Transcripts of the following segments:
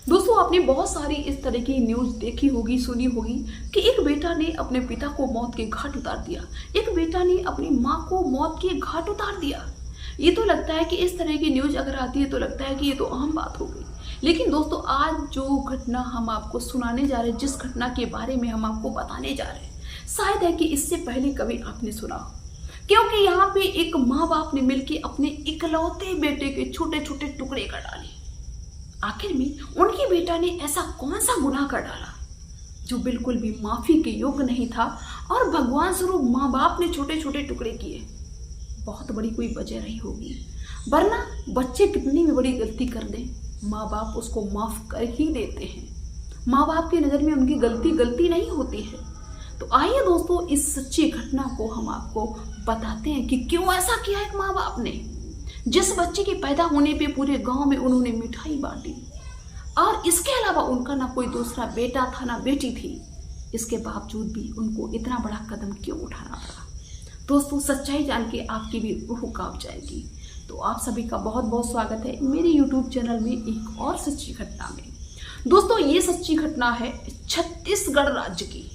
दोस्तों आपने बहुत सारी इस तरह की न्यूज देखी होगी, सुनी होगी कि एक बेटा ने अपने पिता को मौत के घाट उतार दिया, एक बेटा ने अपनी माँ को मौत के घाट उतार दिया। ये तो लगता है कि इस तरह की न्यूज अगर आती है तो लगता है कि ये तो आम बात हो गई। लेकिन दोस्तों आज जो घटना हम आपको सुनाने जा रहे हैं, जिस घटना के बारे में हम आपको बताने जा रहे हैं, शायद है कि इससे पहले कभी आपने सुना हो। क्योंकि यहाँ पे एक माँ बाप ने मिलकर अपने इकलौते बेटे के छोटे छोटे टुकड़े कर डाले। आखिर में उनके बेटा ने ऐसा कौन सा गुनाह कर डाला जो बिल्कुल भी माफी के योग्य नहीं था और भगवान स्वरूप माँ बाप ने छोटे छोटे टुकड़े किए। बहुत बड़ी कोई वजह रही होगी, वरना बच्चे कितनी भी बड़ी गलती कर दें माँ बाप उसको माफ कर ही देते हैं। माँ बाप की नज़र में उनकी गलती नहीं होती है। तो आइए दोस्तों इस सच्ची घटना को हम आपको बताते हैं कि क्यों ऐसा किया एक माँ बाप ने। जिस बच्चे के पैदा होने पे पूरे गांव में उन्होंने मिठाई बांटी और इसके अलावा उनका ना कोई दूसरा बेटा था ना बेटी थी, इसके बावजूद भी उनको इतना बड़ा कदम क्यों उठाना पड़ा। दोस्तों सच्चाई जान के आपकी भी रूह कांप जाएगी। तो आप सभी का बहुत बहुत स्वागत है मेरे YouTube चैनल में एक और सच्ची घटना में। दोस्तों ये सच्ची घटना है छत्तीसगढ़ राज्य की।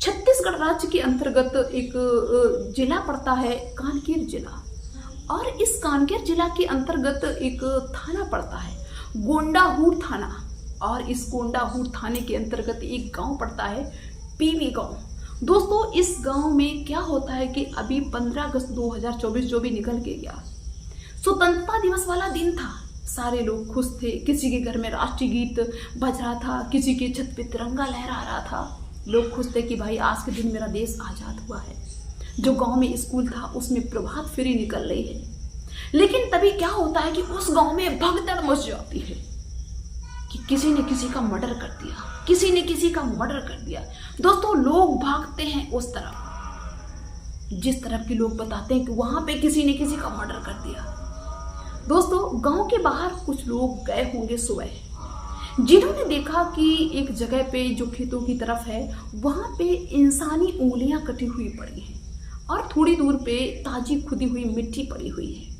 छत्तीसगढ़ राज्य के अंतर्गत एक जिला पड़ता है कांकेर जिला, और इस कांकेर जिला के अंतर्गत एक थाना पड़ता है गोंडाहूर थाना, और इस गोंडाहूर थाने के अंतर्गत एक गांव पड़ता है पीवी गांव। दोस्तों इस गांव में क्या होता है कि अभी 15 अगस्त 2024 जो भी निकल के गया, स्वतंत्रता दिवस वाला दिन था। सारे लोग खुश थे, किसी के घर में राष्ट्रीय गीत बज रहा था, किसी के छत पे तिरंगा लहरा रहा था। लोग खुश थे कि भाई आज के दिन मेरा देश आजाद हुआ है। जो गांव में स्कूल था उसमें प्रभात फेरी निकल रही है। लेकिन तभी क्या होता है कि उस गांव में भगदड़ मच जाती है कि किसी ने किसी का मर्डर कर दिया, किसी ने किसी का मर्डर कर दिया। दोस्तों लोग भागते हैं उस तरफ जिस तरफ के लोग बताते हैं कि वहां पे किसी ने किसी का मर्डर कर दिया। दोस्तों गांव के बाहर कुछ लोग गए होंगे सुबह, जिन्होंने देखा कि एक जगह पे जो खेतों की तरफ है वहां पे इंसानी उंगलियां कटी हुई पड़ी हैं और थोड़ी दूर पे ताजी खुदी हुई मिट्टी पड़ी हुई है।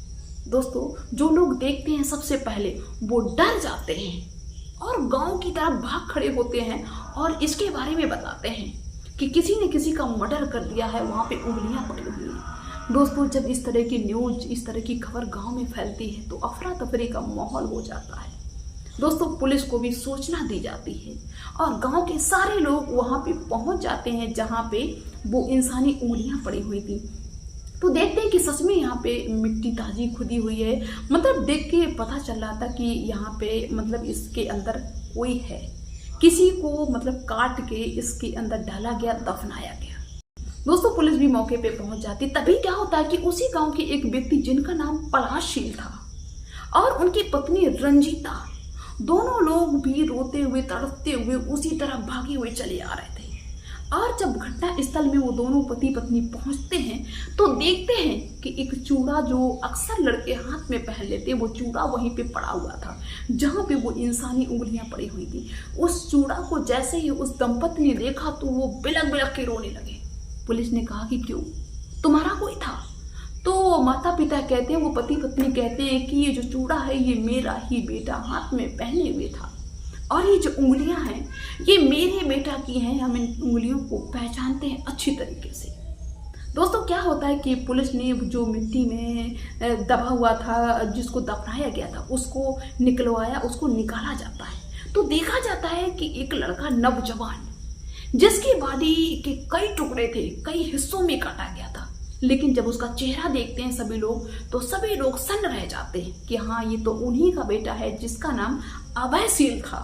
दोस्तों जो लोग देखते हैं सबसे पहले वो डर जाते हैं और गांव की तरफ भाग खड़े होते हैं और इसके बारे में बताते हैं कि किसी ने किसी का मर्डर कर दिया है, वहां पे उंगलियां पड़ी हुई हैं। दोस्तों जब इस तरह की न्यूज, इस तरह की खबर गांव में फैलती है तो अफरा तफरी का माहौल हो जाता है। दोस्तों पुलिस को भी सूचना दी जाती है और गांव के सारे लोग वहां पे पहुंच जाते हैं जहां पे वो इंसानी उंगलियां पड़ी हुई थी। तो देखते हैं कि सच में यहाँ पे मिट्टी ताजी खुदी हुई है। मतलब देख के पता चल रहा था कि यहाँ पे मतलब इसके अंदर कोई है, किसी को मतलब काट के इसके अंदर डाला गया, दफनाया गया। दोस्तों पुलिस भी मौके पे पहुंच जाती। तभी क्या होता है कि उसी गांव के एक व्यक्ति जिनका नाम पलाशशील था और उनकी पत्नी रंजीता, दोनों लोग भी रोते हुए तड़पते हुए उसी तरफ भागे हुए चले आ रहे थे। और जब घटना स्थल में वो दोनों पति पत्नी पहुंचते हैं तो देखते हैं कि एक चूड़ा जो अक्सर लड़के हाथ में पहन लेते, वो चूड़ा वहीं पे पड़ा हुआ था जहां पे वो इंसानी उंगलियां पड़ी हुई थी। उस चूड़ा को जैसे ही उस दंपत्ति ने देखा तो वो बिलक बिलक के रोने लगे। पुलिस ने कहा कि क्यों, तुम्हारा कोई था? तो माता पिता कहते हैं, वो पति पत्नी कहते हैं कि ये जो चूड़ा है ये मेरा ही बेटा हाथ में पहने हुए था और ये जो उंगलियां हैं ये मेरे बेटा की हैं। हम इन उंगलियों को पहचानते हैं अच्छी तरीके से। दोस्तों क्या होता है कि पुलिस ने जो मिट्टी में दबा हुआ था, जिसको दफनाया गया था, उसको निकलवाया, उसको निकाला जाता है। तो देखा जाता है कि एक लड़का नौजवान जिसकी बॉडी के कई टुकड़े थे, कई हिस्सों में काटा गया था, लेकिन जब उसका चेहरा देखते हैं सभी लोग तो सभी लोग सन्न रह जाते हैं कि हाँ ये तो उन्हीं का बेटा है जिसका नाम अभयशील था।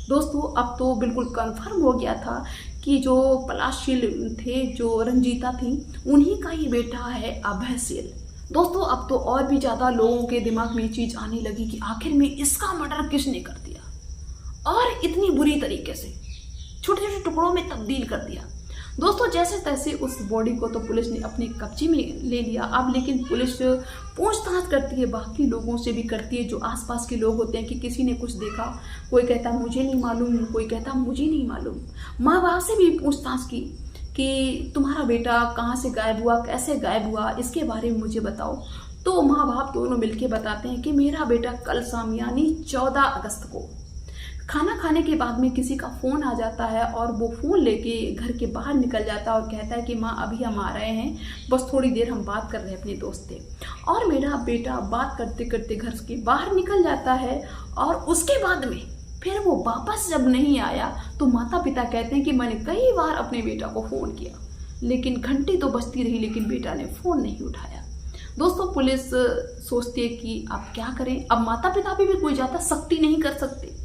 दोस्तों अब तो बिल्कुल कंफर्म हो गया था कि जो पलाशशील थे, जो रंजीता थी, उन्हीं का ही बेटा है अभयशील। दोस्तों अब तो और भी ज्यादा लोगों के दिमाग में ये चीज आने लगी कि आखिर में इसका मर्डर किसने कर दिया और इतनी बुरी तरीके से छोटे छोटे टुकड़ों में तब्दील कर दिया। दोस्तों जैसे तैसे उस बॉडी को तो पुलिस ने अपने कब्जे में ले लिया। अब लेकिन पुलिस पूछताछ करती है, बाकी लोगों से भी करती है, जो आसपास के लोग होते हैं कि किसी ने कुछ देखा। कोई कहता मुझे नहीं मालूम, कोई कहता मुझे नहीं मालूम। माँ बाप से भी पूछताछ की कि तुम्हारा बेटा कहाँ से गायब हुआ, कैसे गायब हुआ, इसके बारे में मुझे बताओ। तो माँ बाप दोनों मिलके बताते हैं कि मेरा बेटा कल शाम यानी 14 अगस्त को खाना खाने के बाद में किसी का फ़ोन आ जाता है और वो फ़ोन लेके घर के बाहर निकल जाता है और कहता है कि माँ अभी हम आ रहे हैं, बस थोड़ी देर हम बात कर रहे हैं अपने दोस्त से। और मेरा बेटा बात करते करते घर के बाहर निकल जाता है और उसके बाद में फिर वो वापस जब नहीं आया तो माता पिता कहते हैं कि मैंने कई बार अपने बेटा को फ़ोन किया, लेकिन घंटी तो बजती रही लेकिन बेटा ने फ़ोन नहीं उठाया। दोस्तों पुलिस सोचती है कि आप क्या करें, अब माता पिता भी कोई ज़्यादा सख्ती नहीं कर सकते।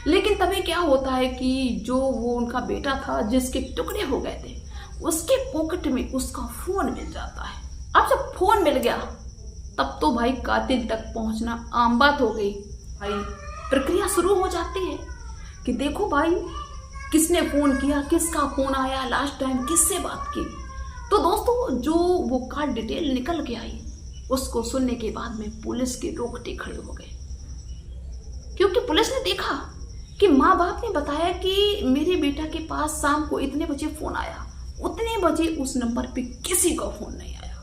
लेकिन तभी क्या होता है कि जो वो उनका बेटा था जिसके टुकड़े हो गए थे, उसके पॉकेट में उसका फ़ोन मिल जाता है। अब जब फ़ोन मिल गया तब तो भाई कातिल तक पहुंचना आम बात हो गई। भाई प्रक्रिया शुरू हो जाती है कि देखो भाई किसने फ़ोन किया, किसका फ़ोन आया, लास्ट टाइम किससे बात की। तो दोस्तों जो वो कार्ड डिटेल निकल के आई उसको सुनने के बाद में पुलिस के रोंगटे खड़े हो गए, क्योंकि पुलिस ने देखा कि माँ बाप ने बताया कि मेरे बेटा के पास शाम को इतने बजे फ़ोन आया, उतने बजे उस नंबर पे किसी का फ़ोन नहीं आया।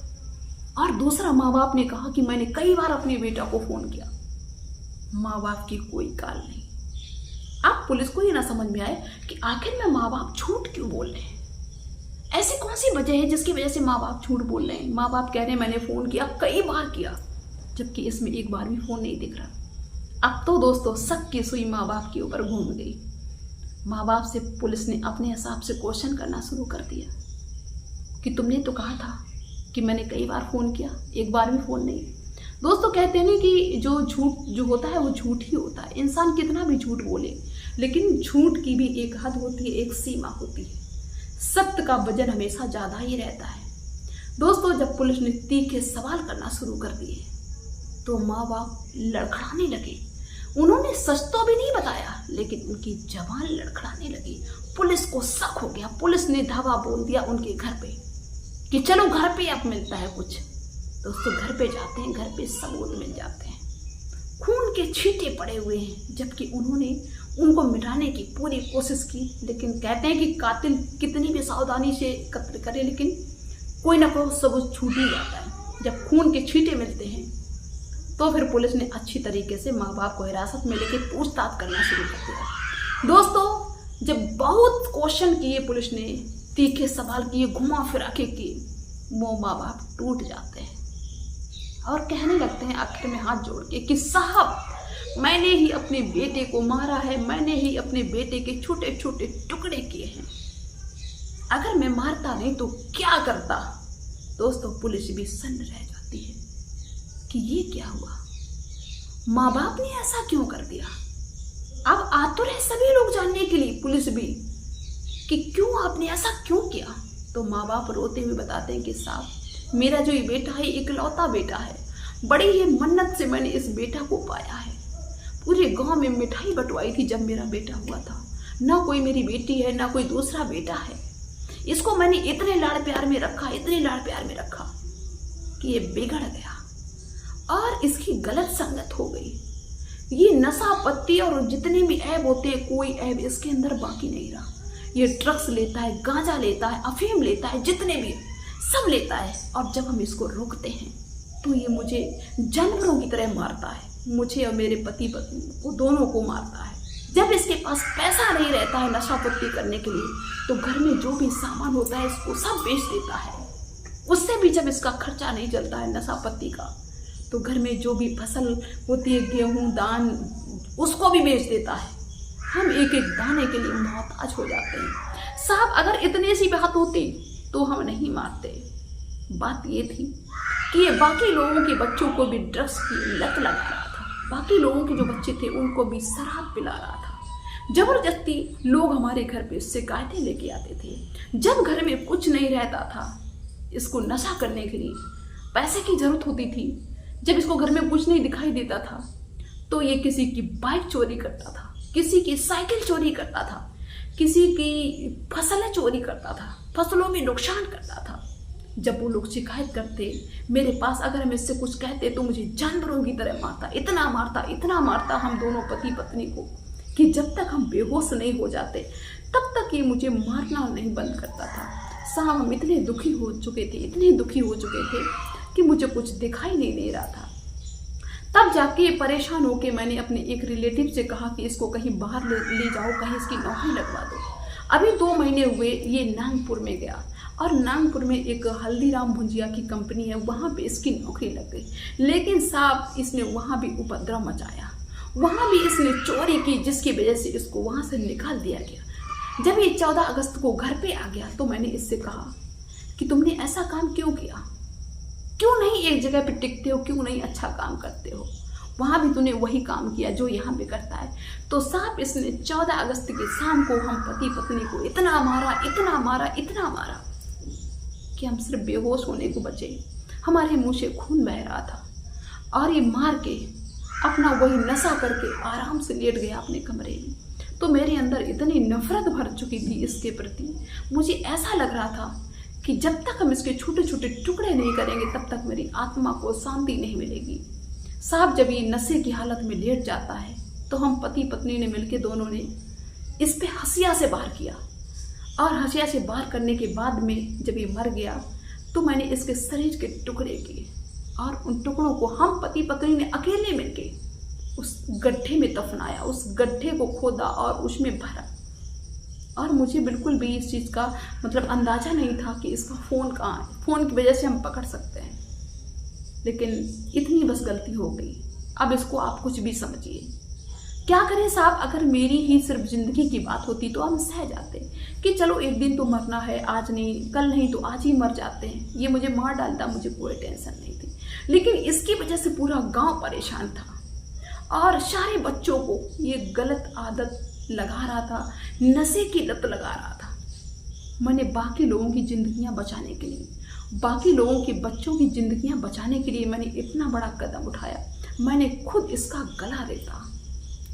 और दूसरा माँ बाप ने कहा कि मैंने कई बार अपने बेटा को फ़ोन किया, माँ बाप की कोई काल नहीं। अब पुलिस को ये ना समझ में आए कि आखिर में माँ बाप झूठ क्यों बोल रहे हैं, ऐसी कौन सी वजह है जिसकी वजह से माँ बाप झूठ बोल रहे हैं। माँ बाप कह रहे हैं मैंने फ़ोन किया, कई बार किया, जबकि इसमें एक बार भी फ़ोन नहीं दिख रहा। अब तो दोस्तों शक की सुई माँ बाप के ऊपर घूम गई। माँ बाप से पुलिस ने अपने हिसाब से क्वेश्चन करना शुरू कर दिया कि तुमने तो कहा था कि मैंने कई बार फ़ोन किया, एक बार भी फ़ोन नहीं। दोस्तों कहते हैं कि जो झूठ जो होता है वो झूठ ही होता है। इंसान कितना भी झूठ बोले लेकिन झूठ की भी एक हद होती है, एक सीमा होती है। सत्य का वजन हमेशा ज़्यादा ही रहता है। दोस्तों जब पुलिस ने तीखे सवाल करना शुरू कर दिए तो माँ बाप लड़खड़ाने लगे। उन्होंने सच तो भी नहीं बताया लेकिन उनकी जबान लड़खड़ाने लगी। पुलिस को शक हो गया, पुलिस ने धावा बोल दिया उनके घर पे कि चलो घर पे अब मिलता है कुछ। दोस्तों घर पे जाते हैं, घर पे सबूत मिल जाते हैं, खून के छींटे पड़े हुए हैं, जबकि उन्होंने उनको मिटाने की पूरी कोशिश की। लेकिन कहते हैं कि कातिल कितनी भी सावधानी से कत्ल करे लेकिन कोई ना कोई सबूत छूट ही जाता है। जब खून के छींटे मिलते हैं तो फिर पुलिस ने अच्छी तरीके से माँ बाप को हिरासत में लेके पूछताछ करना शुरू कर दिया। दोस्तों जब बहुत क्वेश्चन किए पुलिस ने, तीखे सवाल किए, घुमा फिरा के किए, वो माँ बाप टूट जाते हैं और कहने लगते हैं आखिर में हाथ जोड़ के कि साहब मैंने ही अपने बेटे को मारा है, मैंने ही अपने बेटे के छोटे छोटे टुकड़े किए हैं, अगर मैं मारता नहीं तो क्या करता। दोस्तों पुलिस भी सन्न रह जाती है कि ये क्या हुआ, माँ बाप ने ऐसा क्यों कर दिया। अब आतुर है सभी लोग जानने के लिए, पुलिस भी, कि क्यों आपने ऐसा क्यों किया। तो माँ बाप रोते हुए बताते हैं कि साहब मेरा जो ये बेटा है इकलौता बेटा है, बड़ी ही मन्नत से मैंने इस बेटा को पाया है, पूरे गांव में मिठाई बंटवाई थी जब मेरा बेटा हुआ था, ना कोई मेरी बेटी है ना कोई दूसरा बेटा है, इसको मैंने इतने लाड़ प्यार में रखा, इतने लाड़ प्यार में रखा कि ये बिगड़ गया और इसकी गलत संगत हो गई। ये नशा पत्ती और जितने भी ऐब होते हैं कोई ऐब इसके अंदर बाकी नहीं रहा। ये ड्रग्स लेता है, गांजा लेता है, अफीम लेता है, जितने भी सब लेता है। और जब हम इसको रोकते हैं तो ये मुझे जानवरों की तरह मारता है, मुझे और मेरे पति पत्नी को दोनों को मारता है। जब इसके पास पैसा नहीं रहता है नशा पत्ती करने के लिए तो घर में जो भी सामान होता है इसको सब बेच देता है। उससे भी जब इसका खर्चा नहीं चलता है नशा पत्ती का तो घर में जो भी फसल होती है, गेहूं दान, उसको भी बेच देता है। हम एक एक दाने के लिए मोहताज हो जाते हैं। साहब अगर इतनी सी बात होती तो हम नहीं मारते। बात ये थी कि ये बाकी लोगों के बच्चों को भी ड्रग्स की लत लगा रहा था, बाकी लोगों के जो बच्चे थे उनको भी शराब पिला रहा था। जबरदस्ती लोग हमारे घर पे शिकायतें लेके आते थे। जब घर में कुछ नहीं रहता था इसको नशा करने के लिए पैसे की जरूरत होती थी, जब इसको घर में कुछ नहीं दिखाई देता था तो ये किसी की बाइक चोरी करता था, किसी की साइकिल चोरी करता था, किसी की फसलें चोरी करता था, फसलों में नुकसान करता था। जब वो लोग शिकायत करते मेरे पास, अगर हम इससे कुछ कहते तो मुझे जानवरों की तरह मारता, इतना मारता हम दोनों पति पत्नी को कि जब तक हम बेहोश नहीं हो जाते तब तक ये मुझे मारना नहीं बंद करता था। साहब हम इतने दुखी हो चुके थे कि मुझे कुछ दिखाई नहीं दे रहा था। तब जाके परेशान होके मैंने अपने एक रिलेटिव से कहा कि इसको कहीं बाहर ले जाओ, कहीं इसकी नौकरी लगवा दो। अभी 2 महीने हुए ये नागपुर में गया और नागपुर में एक हल्दीराम भुंजिया की कंपनी है, वहाँ पे इसकी नौकरी लग गई। लेकिन साहब इसने वहाँ भी उपद्रव मचाया, वहाँ भी इसने चोरी की, जिसकी वजह से इसको वहाँ से निकाल दिया गया। जब ये 14 अगस्त को घर पे आ गया तो मैंने इससे कहा कि तुमने ऐसा काम क्यों किया, क्यों नहीं एक जगह पे टिकते हो, क्यों नहीं अच्छा काम करते हो, वहाँ भी तूने वही काम किया जो यहाँ पे करता है। तो साहब इसने 14 अगस्त की शाम को हम पति पत्नी को इतना मारा, इतना मारा, इतना मारा कि हम सिर्फ बेहोश होने को बचे। हमारे मुंह से खून बह रहा था और ये मार के अपना वही नशा करके आराम से लेट गया अपने कमरे में। तो मेरे अंदर इतनी नफरत भर चुकी थी इसके प्रति, मुझे ऐसा लग रहा था कि जब तक हम इसके छोटे छोटे टुकड़े नहीं करेंगे तब तक मेरी आत्मा को शांति नहीं मिलेगी। साहब जब ये नशे की हालत में लेट जाता है तो हम पति पत्नी ने मिलकर दोनों ने इस पे हंसिया से वार किया और हंसिया से वार करने के बाद में जब ये मर गया तो मैंने इसके शरीर के टुकड़े किए और उन टुकड़ों को हम पति पत्नी ने अकेले मिलके उस गड्ढे में दफनाया, उस गड्ढे को खोदा और उसमें भरा। और मुझे बिल्कुल भी इस चीज़ का मतलब अंदाज़ा नहीं था कि इसका फ़ोन कहाँ है, फ़ोन की वजह से हम पकड़ सकते हैं। लेकिन इतनी बस गलती हो गई। अब इसको आप कुछ भी समझिए। क्या करें साहब, अगर मेरी ही सिर्फ ज़िंदगी की बात होती तो हम सह जाते कि चलो एक दिन तो मरना है, आज नहीं कल नहीं तो आज ही मर जाते हैं, ये मुझे मार डालता, मुझे कोई टेंशन नहीं थी। लेकिन इसकी वजह से पूरा गांव परेशान था और सारे बच्चों को ये गलत आदत लगा रहा था, नशे की लत लगा रहा था। मैंने बाकी लोगों की ज़िंदगियां बचाने के लिए, बाकी लोगों के बच्चों की ज़िंदगियां बचाने के लिए मैंने इतना बड़ा कदम उठाया। मैंने खुद इसका गला रेता।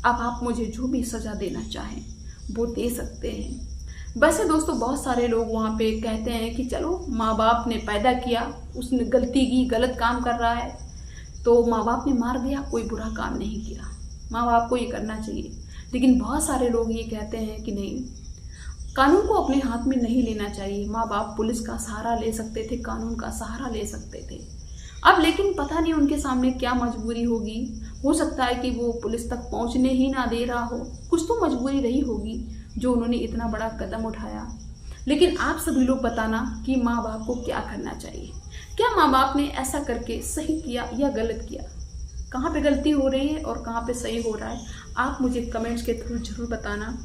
अब आप मुझे जो भी सज़ा देना चाहें वो दे सकते हैं। वैसे दोस्तों बहुत सारे लोग वहाँ पे कहते हैं कि चलो माँ बाप ने पैदा किया, उसने गलती की, गलत काम कर रहा है तो माँ बाप ने मार दिया, कोई बुरा काम नहीं किया, माँ बाप को ये करना चाहिए। लेकिन बहुत सारे लोग ये कहते हैं कि नहीं, कानून को अपने हाथ में नहीं लेना चाहिए। माँ बाप पुलिस का सहारा ले सकते थे, कानून का सहारा ले सकते थे। अब लेकिन पता नहीं उनके सामने क्या मजबूरी होगी, हो सकता है कि वो पुलिस तक पहुंचने ही ना दे रहा हो, कुछ तो मजबूरी रही होगी जो उन्होंने इतना बड़ा कदम उठाया। लेकिन आप सभी लोग बताना कि माँ बाप को क्या करना चाहिए, क्या माँ बाप ने ऐसा करके सही किया या गलत किया, कहाँ पे गलती हो रही है और कहाँ पे सही हो रहा है, आप मुझे कमेंट्स के थ्रू जरूर बताना।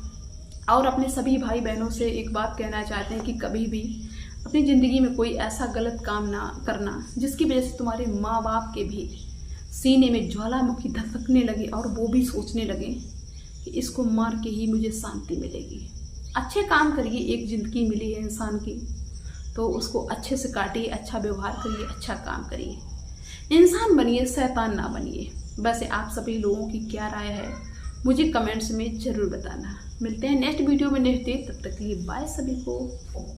और अपने सभी भाई बहनों से एक बात कहना चाहते हैं कि कभी भी अपनी ज़िंदगी में कोई ऐसा गलत काम ना करना जिसकी वजह से तुम्हारे माँ बाप के भी सीने में ज्वालामुखी धधकने लगे और वो भी सोचने लगे कि इसको मार के ही मुझे शांति मिलेगी। अच्छे काम करिए, एक ज़िंदगी मिली है इंसान की तो उसको अच्छे से काटिए, अच्छा व्यवहार करिए, अच्छा काम करिए, इंसान बनिए, शैतान ना बनिए। वैसे आप सभी लोगों की क्या राय है मुझे कमेंट्स में ज़रूर बताना। मिलते हैं नेक्स्ट वीडियो में नेक्स्ट डे, तब तक के लिए बाय सभी को।